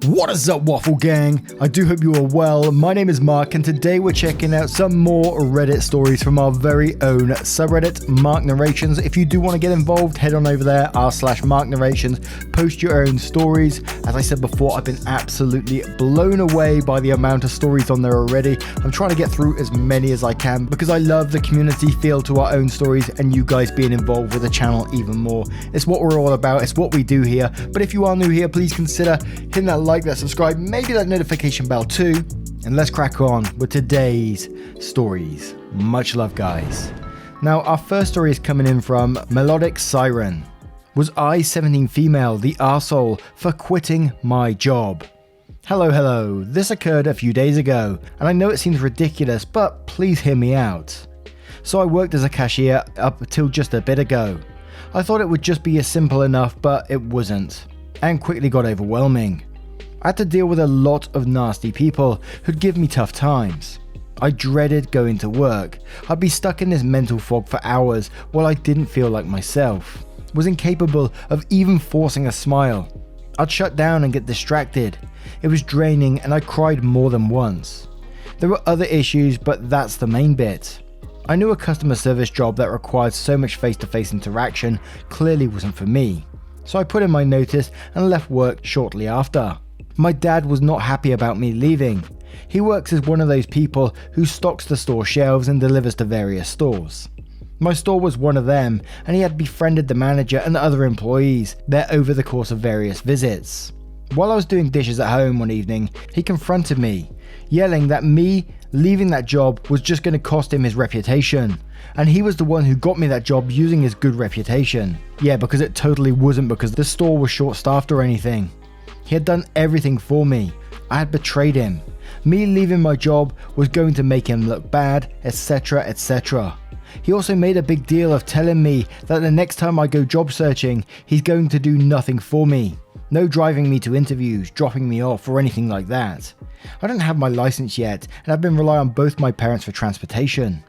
What is up, Waffle Gang? I do hope you are well. My name is Mark, and today we're checking out some more Reddit stories from our very own subreddit, Mark Narrations. If you do want to get involved, head on over there, r/marknarrations, post your own stories. As I said before, I've been absolutely blown away by the amount of stories on there already. I'm trying to get through as many as I can because I love the community feel to our own stories and you guys being involved with the channel even more. It's what we're all about, it's what we do here. But if you are new here, please consider hitting that like, that subscribe, maybe that notification bell too, and let's crack on with today's stories. Much love, guys. Now, our first story is coming in from Melodic Siren. Was I 17 female the arsehole for quitting my job? Hello. This occurred a few days ago, and I know it seems ridiculous, but please hear me out. So I worked as a cashier up until just a bit ago. I thought it would just be as simple enough, but it wasn't, and quickly got overwhelming. I had to deal with a lot of nasty people who'd give me tough times. I dreaded going to work. I'd be stuck in this mental fog for hours while I didn't feel like myself. Was incapable of even forcing a smile. I'd shut down and get distracted. It was draining and I cried more than once. There were other issues, but that's the main bit. I knew a customer service job that required so much face-to-face interaction clearly wasn't for me. So I put in my notice and left work shortly after. My dad was not happy about me leaving. He works as one of those people who stocks the store shelves and delivers to various stores. My store was one of them, and he had befriended the manager and the other employees there over the course of various visits. While I was doing dishes at home one evening, he confronted me, yelling that me leaving that job was just going to cost him his reputation. And he was the one who got me that job using his good reputation. Yeah, because it totally wasn't because the store was short-staffed or anything. He had done everything for me. I had betrayed him. Me leaving my job was going to make him look bad, etc, etc. He also made a big deal of telling me that the next time I go job searching, he's going to do nothing for me. No driving me to interviews, dropping me off, or anything like that. I don't have my license yet, and I've been relying on both my parents for transportation.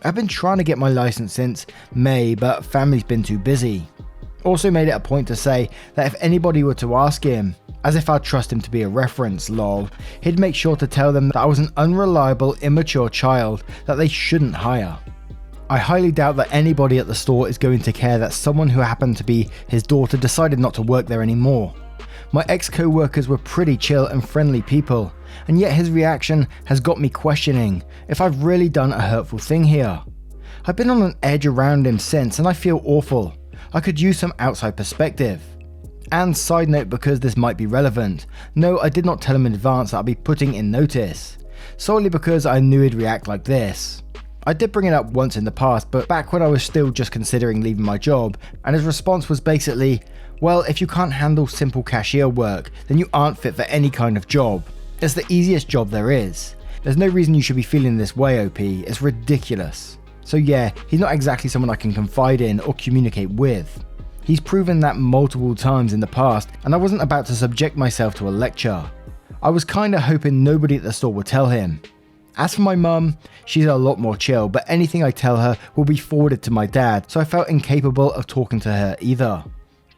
I've been trying to get my license since May, but family's been too busy. Also made it a point to say that if anybody were to ask him, as if I'd trust him to be a reference, lol, he'd make sure to tell them that I was an unreliable, immature child that they shouldn't hire. I highly doubt that anybody at the store is going to care that someone who happened to be his daughter decided not to work there anymore. My ex-co-workers were pretty chill and friendly people, and yet his reaction has got me questioning if I've really done a hurtful thing here. I've been on an edge around him since, and I feel awful. I could use some outside perspective. And side note, because this might be relevant, no, I did not tell him in advance that I'd be putting in notice, solely because I knew he'd react like this. I did bring it up once in the past, but back when I was still just considering leaving my job, and his response was basically, well, if you can't handle simple cashier work, then you aren't fit for any kind of job. It's the easiest job there is. There's no reason you should be feeling this way, OP, it's ridiculous. So yeah, he's not exactly someone I can confide in or communicate with. He's proven that multiple times in the past, and I wasn't about to subject myself to a lecture. I was kinda hoping nobody at the store would tell him. As for my mum, she's a lot more chill, but anything I tell her will be forwarded to my dad, so I felt incapable of talking to her either.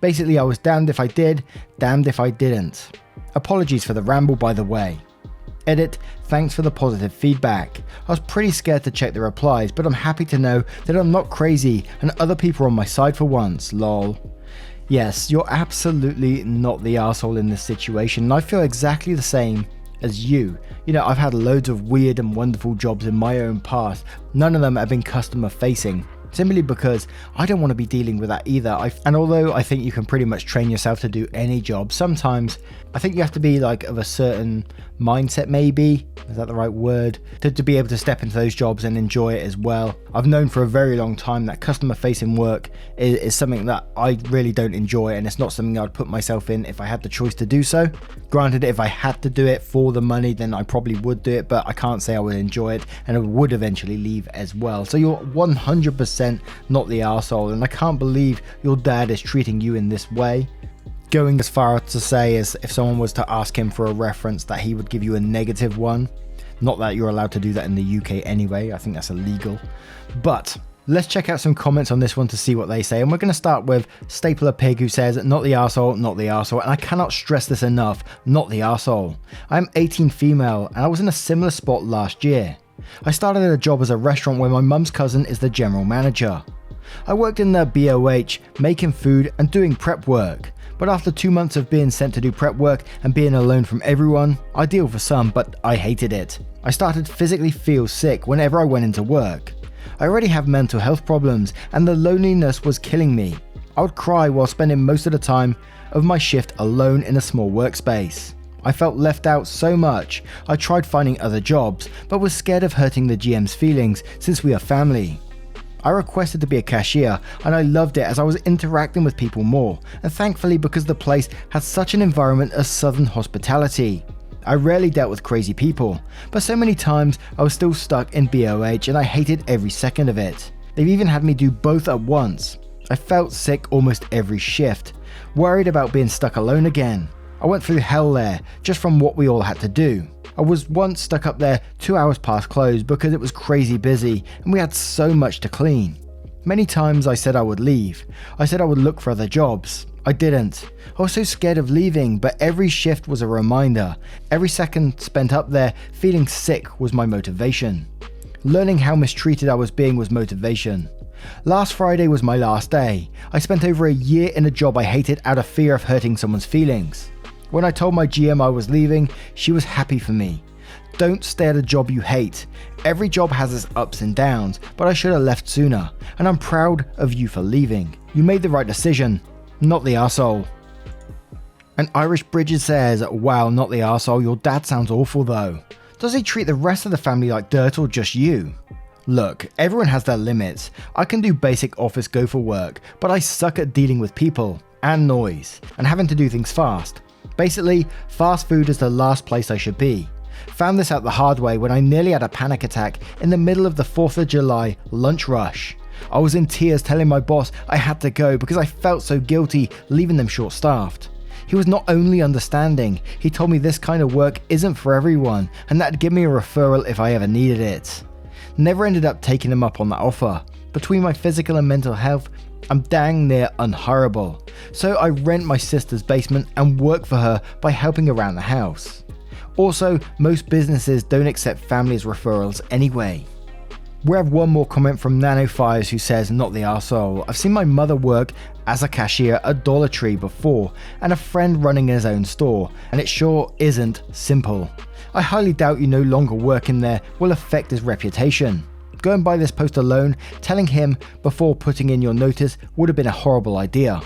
Basically, I was damned if I did, damned if I didn't. Apologies for the ramble, by the way. Edit, thanks for the positive feedback. I was pretty scared to check the replies, but I'm happy to know that I'm not crazy and other people are on my side for once, lol. Yes, you're absolutely not the arsehole in this situation, and I feel exactly the same as you. You know, I've had loads of weird and wonderful jobs in my own past. None of them have been customer facing. Simply because I don't want to be dealing with that either. And although I think you can pretty much train yourself to do any job, sometimes I think you have to be like of a certain mindset, maybe, is that the right word, to be able to step into those jobs and enjoy it as well. I've known for a very long time that customer facing work is something that I really don't enjoy, and it's not something I'd put myself in if I had the choice to do so. Granted, if I had to do it for the money, then I probably would do it, but I can't say I would enjoy it, and I would eventually leave as well. So you're 100% not the arsehole, and I can't believe your dad is treating you in this way. Going as far as to say as if someone was to ask him for a reference that he would give you a negative one. Not that you're allowed to do that in the UK anyway, I think that's illegal. But Let's check out some comments on this one to see what they say, and we're going to start with Stapler Pig, who says, not the arsehole, not the arsehole, and I cannot stress this enough, not the arsehole. I am 18 female, and I was in a similar spot last year. I started a job as a restaurant where my mum's cousin is the general manager. I worked in the BOH, making food and doing prep work, but after 2 months of being sent to do prep work and being alone from everyone, ideal for some, but I hated it. I started to physically feel sick whenever I went into work. I already have mental health problems, and the loneliness was killing me. I would cry while spending most of the time of my shift alone in a small workspace. I felt left out so much. I tried finding other jobs, but was scared of hurting the GM's feelings since we are family. I requested to be a cashier, and I loved it as I was interacting with people more, and thankfully because the place had such an environment of southern hospitality. I rarely dealt with crazy people, but so many times I was still stuck in BOH and I hated every second of it. They've even had me do both at once. I felt sick almost every shift, worried about being stuck alone again. I went through hell there, just from what we all had to do. I was once stuck up there 2 hours past close because it was crazy busy and we had so much to clean. Many times I said I would leave. I said I would look for other jobs. I didn't. I was so scared of leaving, but every shift was a reminder. Every second spent up there feeling sick was my motivation. Learning how mistreated I was being was motivation. Last Friday was my last day. I spent over a year in a job I hated out of fear of hurting someone's feelings. When I told my GM I was leaving, she was happy for me. Don't stay at a job you hate. Every job has its ups and downs, but I should have left sooner, and I'm proud of you for leaving. You made the right decision. Not the arsehole. And Irish Bridges says, wow, not the arsehole, your dad sounds awful though. Does he treat the rest of the family like dirt or just you? Look, everyone has their limits. I can do basic office go for work, but I suck at dealing with people and noise and having to do things fast. Basically, fast food is the last place I should be. Found this out the hard way when I nearly had a panic attack in the middle of the 4th of July lunch rush. I was in tears telling my boss I had to go because I felt so guilty leaving them short-staffed. He was not only understanding, he told me this kind of work isn't for everyone and that'd give me a referral if I ever needed it. Never ended up taking him up on that offer. Between my physical and mental health, I'm dang near unhireable. So I rent my sister's basement and work for her by helping around the house. Also, most businesses don't accept families' referrals anyway. We have one more comment from Nano Fires who says, not the arsehole. I've seen my mother work as a cashier at Dollar Tree before and a friend running his own store, and it sure isn't simple. I highly doubt you no longer working there will affect his reputation. Going by this post alone, telling him before putting in your notice would have been a horrible idea.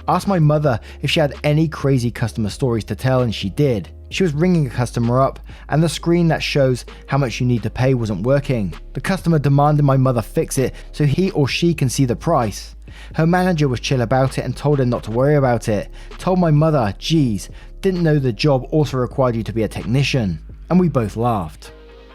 Asked my mother if she had any crazy customer stories to tell, and she did. She was ringing a customer up and the screen that shows how much you need to pay wasn't working. The customer demanded my mother fix it so he or she can see the price. Her manager was chill about it and told her not to worry about it. Told my mother, geez, didn't know the job also required you to be a technician. And we both laughed.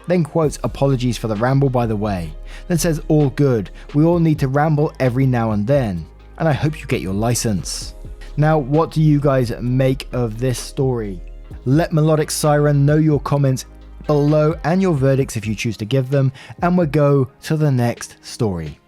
Then quotes apologies for the ramble by the way. Then says all good, we all need to ramble every now and then. And I hope you get your license. Now, what do you guys make of this story? Let Melodic Siren know your comments below and your verdicts if you choose to give them, and we'll go to the next story.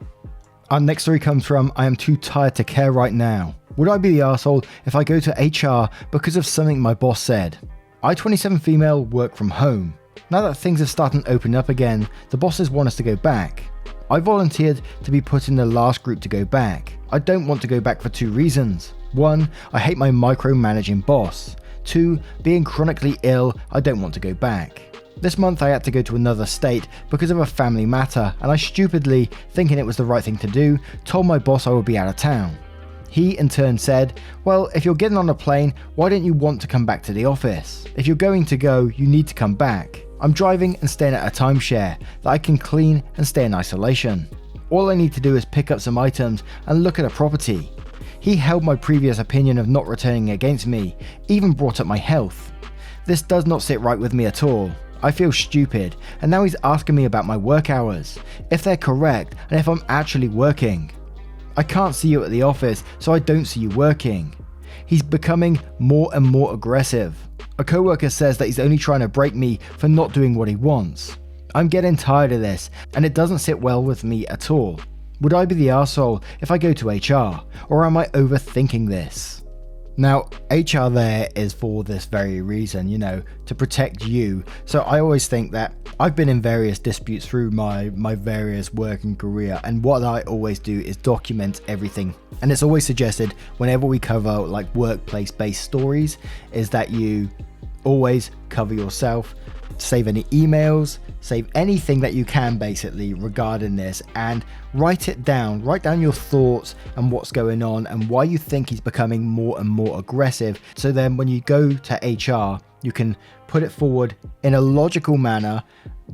Our next story comes from, I am too tired to care right now. Would I be the arsehole if I go to HR because of something my boss said? I, 27 female, work from home. Now that things have started to open up again, the bosses want us to go back. I volunteered to be put in the last group to go back. I don't want to go back for 2 reasons. 1, I hate my micromanaging boss. 2, being chronically ill, I don't want to go back. This month I had to go to another state because of a family matter, and I stupidly, thinking it was the right thing to do, told my boss I would be out of town. He in turn said, well, if you're getting on a plane, why don't you want to come back to the office? If you're going to go, you need to come back. I'm driving and staying at a timeshare that I can clean and stay in isolation. All I need to do is pick up some items and look at a property. He held my previous opinion of not returning against me, even brought up my health. This does not sit right with me at all. I feel stupid, and now he's asking me about my work hours, if they're correct, and if I'm actually working. I can't see you at the office, so I don't see you working. He's becoming more and more aggressive. A coworker says that he's only trying to break me for not doing what he wants. I'm getting tired of this, and it doesn't sit well with me at all. Would I be the arsehole if I go to HR, or am I overthinking this? Now, HR there is for this very reason, to protect you. So I always think that I've been in various disputes through my various working career, and what I always do is document everything. And it's always suggested whenever we cover like workplace-based stories is that you always cover yourself, save any emails, save anything that you can basically regarding this, and write down your thoughts and what's going on and why you think he's becoming more and more aggressive. So then when you go to HR, you can put it forward in a logical manner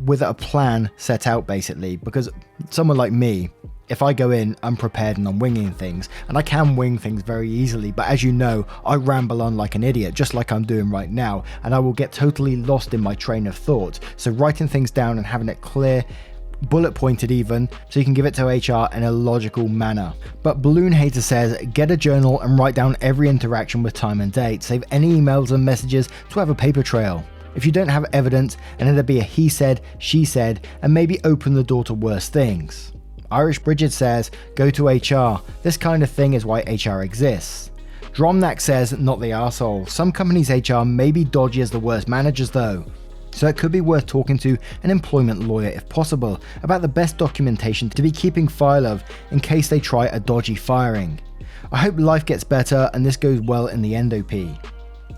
with a plan set out basically, because someone like me, if I go in unprepared and I'm winging things, and I can wing things very easily, but as you know, I ramble on like an idiot, just like I'm doing right now, and I will get totally lost in my train of thought. So writing things down and having it clear, bullet pointed even, so you can give it to HR in a logical manner. But Balloon Hater says, get a journal and write down every interaction with time and date. Save any emails and messages to have a paper trail. If you don't have evidence, and it'll be a he said, she said, and maybe open the door to worse things. Irish Bridget says, go to HR. This kind of thing is why HR exists. Dromnak says, not the arsehole. Some companies' HR may be dodgy as the worst managers though. So it could be worth talking to an employment lawyer if possible about the best documentation to be keeping file of in case they try a dodgy firing. I hope life gets better and this goes well in the end OP.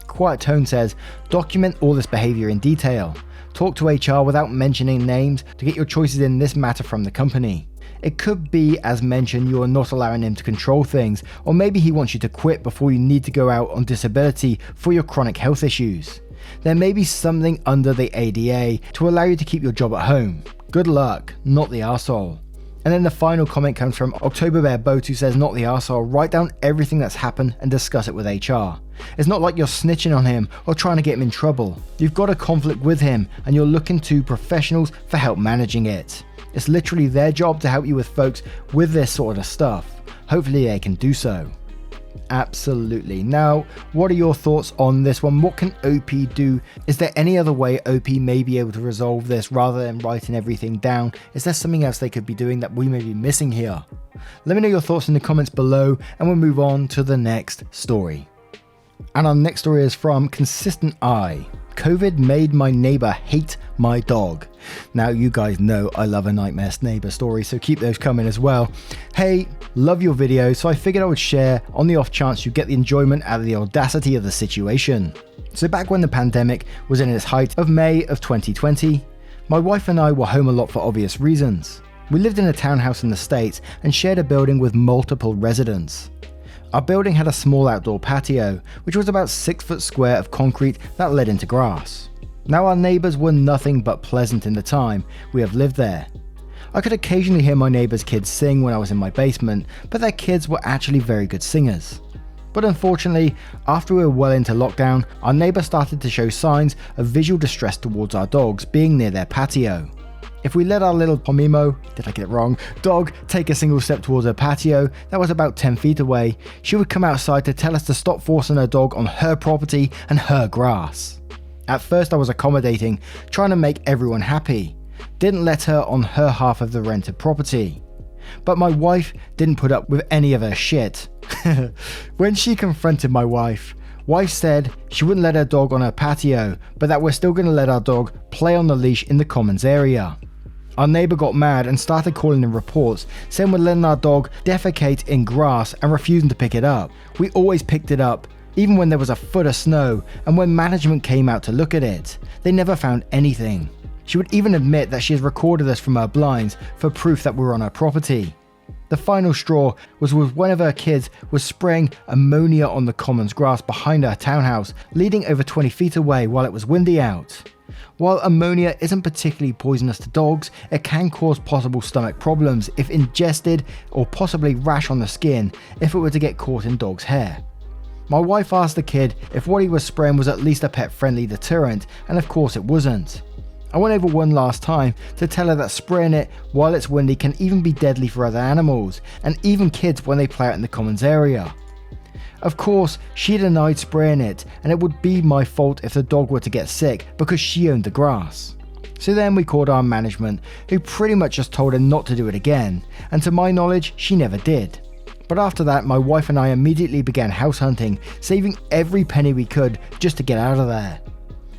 Quiet Tone says, document all this behavior in detail. Talk to HR without mentioning names to get your choices in this matter from the company. It could be, as mentioned, you are not allowing him to control things, or maybe he wants you to quit before you need to go out on disability for your chronic health issues. There may be something under the ADA to allow you to keep your job at home. Good luck, not the arsehole. And then the final comment comes from October Bear Boat, who says, not the arsehole, write down everything that's happened and discuss it with HR. It's not like you're snitching on him or trying to get him in trouble. You've got a conflict with him and you're looking to professionals for help managing it. It's literally their job to help you with folks with this sort of stuff. Hopefully they can do so. Absolutely. Now, what are your thoughts on this one? What can OP do? Is there any other way OP may be able to resolve this rather than writing everything down? Is there something else they could be doing that we may be missing here? Let me know your thoughts in the comments below and we'll move on to the next story. And our next story is from Consistent Eye. COVID made my neighbor hate my dog. Now, you guys know I love a nightmare neighbor story, so keep those coming as well. Hey, love your video, so I figured I would share on the off chance you get the enjoyment out of the audacity of the situation. So back when the pandemic was in its height of May of 2020, my wife and I were home a lot for obvious reasons. We lived in a townhouse in the States and shared a building with multiple residents. Our building had a small outdoor patio, which was about 6 foot square of concrete that led into grass. Now, our neighbours were nothing but pleasant in the time we have lived there. I could occasionally hear my neighbours' kids sing when I was in my basement, but their kids were actually very good singers. But unfortunately, after we were well into lockdown, our neighbour started to show signs of visual distress towards our dogs being near their patio. If we let our little Pomimo, did I get it wrong, dog take a single step towards her patio that was about 10 feet away, she would come outside to tell us to stop forcing her dog on her property and her grass. At first I was accommodating, trying to make everyone happy. Didn't let her on her half of the rented property. But my wife didn't put up with any of her shit. When she confronted my wife said she wouldn't let her dog on her patio, but that we're still going to let our dog play on the leash in the commons area. Our neighbour got mad and started calling in reports, saying we're letting our dog defecate in grass and refusing to pick it up. We always picked it up, even when there was a foot of snow, and when management came out to look at it, they never found anything. She would even admit that she has recorded us from her blinds for proof that we're on her property. The final straw was when one of her kids was spraying ammonia on the commons grass behind her townhouse, leading over 20 feet away while it was windy out. While ammonia isn't particularly poisonous to dogs, it can cause possible stomach problems if ingested, or possibly rash on the skin if it were to get caught in dog's hair. My wife asked the kid if what he was spraying was at least a pet-friendly deterrent, and of course it wasn't. I went over one last time to tell her that spraying it while it's windy can even be deadly for other animals, and even kids when they play out in the commons area. Of course, she denied spraying it, and it would be my fault if the dog were to get sick because she owned the grass. So then we called our management, who pretty much just told her not to do it again, and to my knowledge, she never did. But after that, my wife and I immediately began house hunting, saving every penny we could just to get out of there.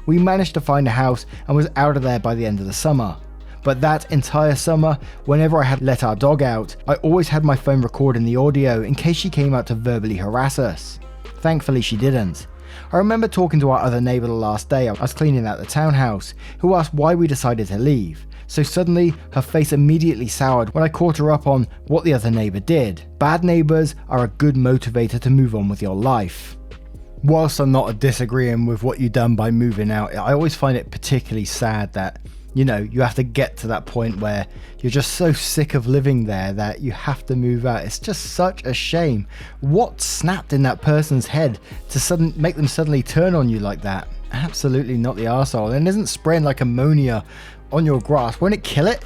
We managed to find a house and was out of there by the end of the summer. But that entire summer, whenever I had let our dog out, I always had my phone recording the audio in case she came out to verbally harass us. Thankfully she didn't. I remember talking to our other neighbour the last day I was cleaning out the townhouse, who asked why we decided to leave. So suddenly, her face immediately soured when I caught her up on what the other neighbour did. Bad neighbours are a good motivator to move on with your life. Whilst I'm not disagreeing with what you've done by moving out, I always find it particularly sad that you have to get to that point where you're just so sick of living there that you have to move out. It's just such a shame. What snapped in that person's head to make them suddenly turn on you like that? Absolutely not the arsehole. And isn't spraying like ammonia on your grass, won't it kill it?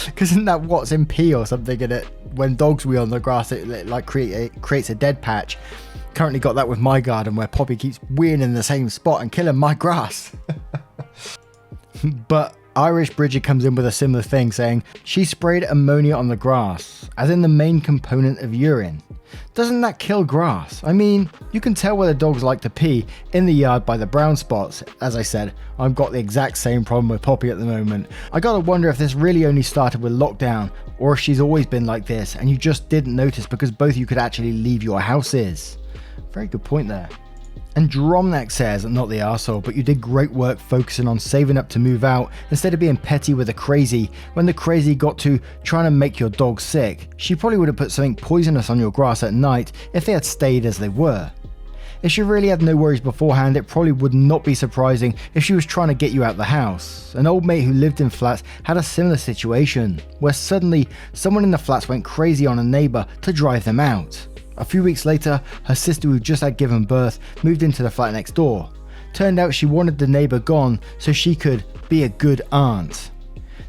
Because isn't that what's in pee or something in it? When dogs wee on the grass, it like creates a dead patch. Currently got that with my garden where Poppy keeps weeing in the same spot and killing my grass. But Irish Bridget comes in with a similar thing, saying she sprayed ammonia on the grass, as in the main component of urine. Doesn't that kill grass? I mean, you can tell where the dogs like to pee in the yard by the brown spots. As I said, I've got the exact same problem with Poppy at the moment. I gotta wonder if this really only started with lockdown, or if she's always been like this and you just didn't notice because both of you could actually leave your houses. Very good point there. And Dromnak says, not the arsehole, but you did great work focusing on saving up to move out instead of being petty with the crazy. When the crazy got to trying to make your dog sick, she probably would have put something poisonous on your grass at night if they had stayed as they were. If she really had no worries beforehand, it probably would not be surprising if she was trying to get you out the house. An old mate who lived in flats had a similar situation, where suddenly someone in the flats went crazy on a neighbour to drive them out. A few weeks later, her sister who just had given birth moved into the flat next door. Turned out she wanted the neighbour gone so she could be a good aunt.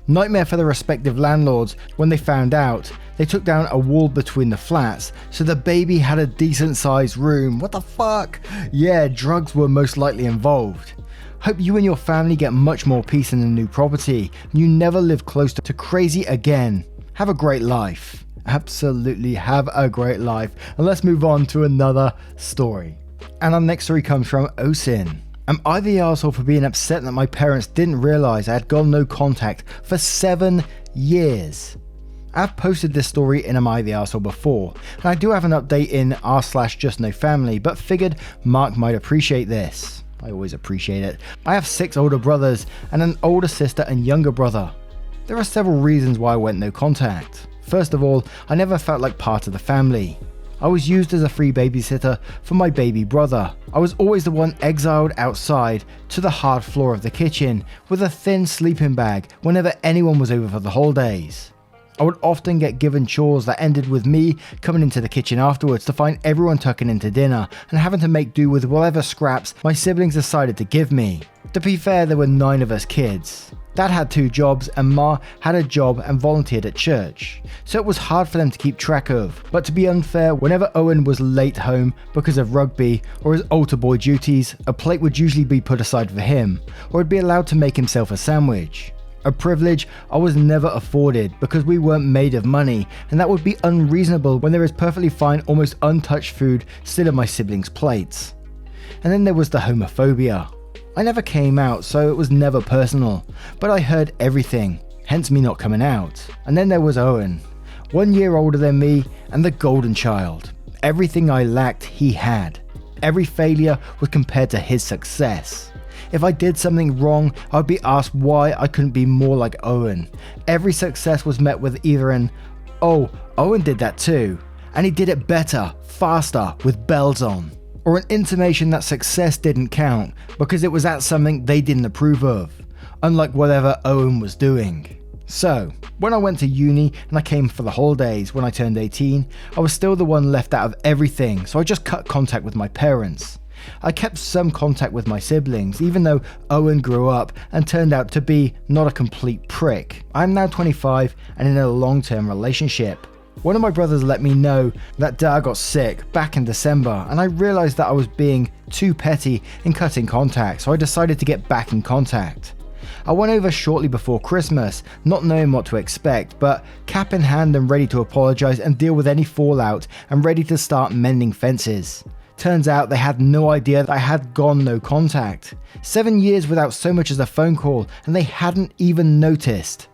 Nightmare for the respective landlords. When they found out, they took down a wall between the flats so the baby had a decent sized room. What the fuck? Yeah, drugs were most likely involved. Hope you and your family get much more peace in the new property and you never live close to crazy again. Have a great life. Absolutely have a great life. And let's move on to another story. And our next story comes from Osin. Am I the arsehole for being upset that my parents didn't realise I had gone no contact for 7 years? I've posted this story in Am I the Arsehole before, and I do have an update in r/justnofamily, but figured Mark might appreciate this. I always appreciate it. I have 6 older brothers and an older sister and younger brother. There are several reasons why I went no contact. First of all, I never felt like part of the family. I was used as a free babysitter for my baby brother. I was always the one exiled outside to the hard floor of the kitchen with a thin sleeping bag whenever anyone was over for the holidays. I would often get given chores that ended with me coming into the kitchen afterwards to find everyone tucking into dinner and having to make do with whatever scraps my siblings decided to give me. To be fair, there were 9 of us kids. Dad had 2 jobs and Ma had a job and volunteered at church, so it was hard for them to keep track of. But to be unfair, whenever Owen was late home because of rugby or his altar boy duties, a plate would usually be put aside for him, or he'd be allowed to make himself a sandwich. A privilege I was never afforded because we weren't made of money, and that would be unreasonable when there is perfectly fine, almost untouched food still on my siblings' plates. And then there was the homophobia. I never came out, so it was never personal, but I heard everything, hence me not coming out. And then there was Owen, 1 year older than me and the golden child. Everything I lacked, he had. Every failure was compared to his success. If I did something wrong, I would be asked why I couldn't be more like Owen. Every success was met with either an, "Oh, Owen did that too, and he did it better, faster, with bells on," or an intimation that success didn't count because it was at something they didn't approve of, unlike whatever Owen was doing. So, when I went to uni and I came for the holidays when I turned 18, I was still the one left out of everything, so I just cut contact with my parents. I kept some contact with my siblings, even though Owen grew up and turned out to be not a complete prick. I'm now 25 and in a long-term relationship. One of my brothers let me know that Dad got sick back in December, and I realised that I was being too petty in cutting contact, so I decided to get back in contact. I went over shortly before Christmas, not knowing what to expect, but cap in hand and ready to apologise and deal with any fallout and ready to start mending fences. Turns out they had no idea that I had gone no contact. 7 years without so much as a phone call, and they hadn't even noticed.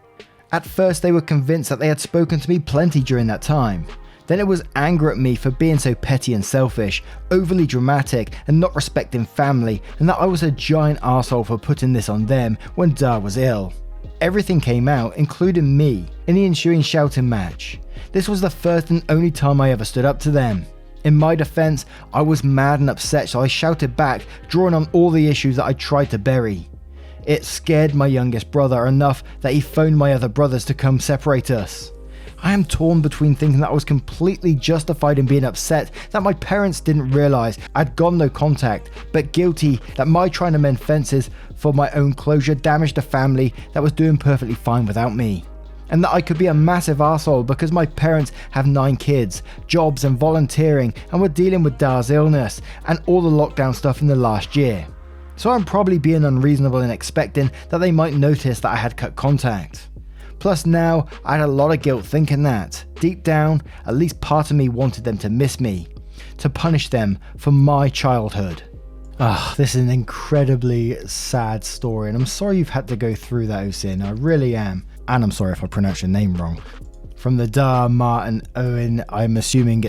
At first they were convinced that they had spoken to me plenty during that time. Then it was anger at me for being so petty and selfish, overly dramatic and not respecting family, and that I was a giant arsehole for putting this on them when Dar was ill. Everything came out, including me, in the ensuing shouting match. This was the first and only time I ever stood up to them. In my defense, I was mad and upset, so I shouted back, drawing on all the issues that I tried to bury. It scared my youngest brother enough that he phoned my other brothers to come separate us. I am torn between thinking that I was completely justified in being upset that my parents didn't realise I'd gone no contact, but guilty that my trying to mend fences for my own closure damaged a family that was doing perfectly fine without me. And that I could be a massive arsehole because my parents have 9 kids, jobs and volunteering, and were dealing with Dar's illness and all the lockdown stuff in the last year. So I'm probably being unreasonable in expecting that they might notice that I had cut contact. Plus now, I had a lot of guilt thinking that, deep down, at least part of me wanted them to miss me, to punish them for my childhood. This is an incredibly sad story, and I'm sorry you've had to go through that, Osin, I really am. And I'm sorry if I pronounced your name wrong. From the Dar, Martin, Owen, I'm assuming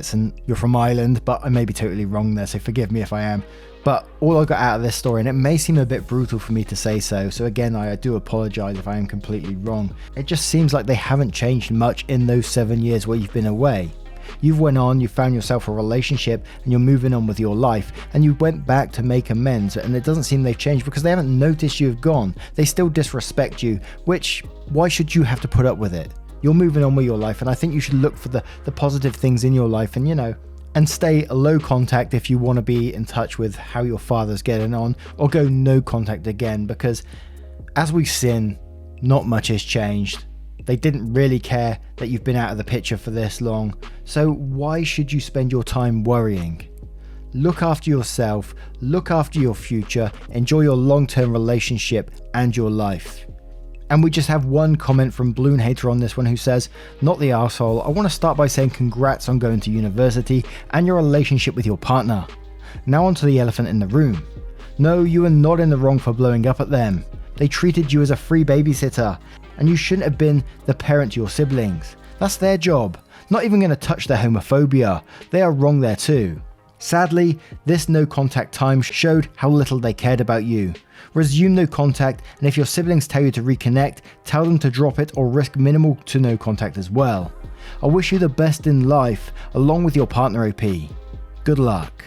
you're from Ireland, but I may be totally wrong there, so forgive me if I am. But all I got out of this story, and it may seem a bit brutal for me to say so again I do apologise if I am completely wrong. It just seems like they haven't changed much in those 7 years where you've been away. You've went on, you found yourself a relationship, and you're moving on with your life, and you went back to make amends, and it doesn't seem they've changed because they haven't noticed you've gone. They still disrespect you, why should you have to put up with it? You're moving on with your life, and I think you should look for the positive things in your life and stay low contact if you want to be in touch with how your father's getting on, or go no contact again, because as we've seen, not much has changed. They didn't really care that you've been out of the picture for this long, so why should you spend your time worrying? Look after yourself, look after your future, enjoy your long-term relationship and your life. And we just have one comment from Bloon Hater on this one who says, "Not the arsehole, I want to start by saying congrats on going to university and your relationship with your partner. Now onto the elephant in the room. No, you are not in the wrong for blowing up at them. They treated you as a free babysitter, and you shouldn't have been the parent to your siblings. That's their job. Not even going to touch their homophobia. They are wrong there too. Sadly, this no contact time showed how little they cared about you. Resume no contact, and if your siblings tell you to reconnect, tell them to drop it or risk minimal to no contact as well. I wish you the best in life, along with your partner OP. Good luck."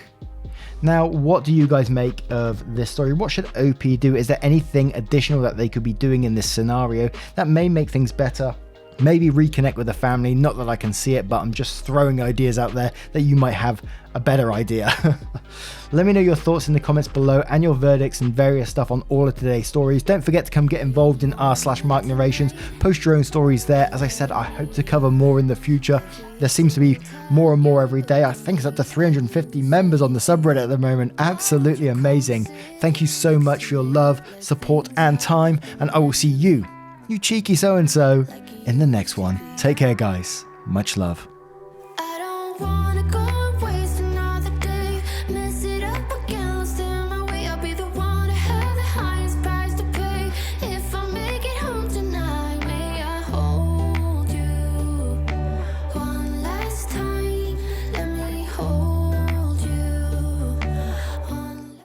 Now, what do you guys make of this story? What should OP do? Is there anything additional that they could be doing in this scenario that may make things better? Maybe reconnect with the family, not that I can see it, but I'm just throwing ideas out there that you might have a better idea. Let me know your thoughts in the comments below and your verdicts and various stuff on all of today's stories. Don't forget to come get involved in r/marknarrations. Post your own stories there. As I said, I hope to cover more in the future. There seems to be more and more every day. I think it's up to 350 members on the subreddit at the moment. Absolutely amazing. Thank you so much for your love, support and time, and I will see you cheeky so-and-so, in the next one. Take care, guys. Much love.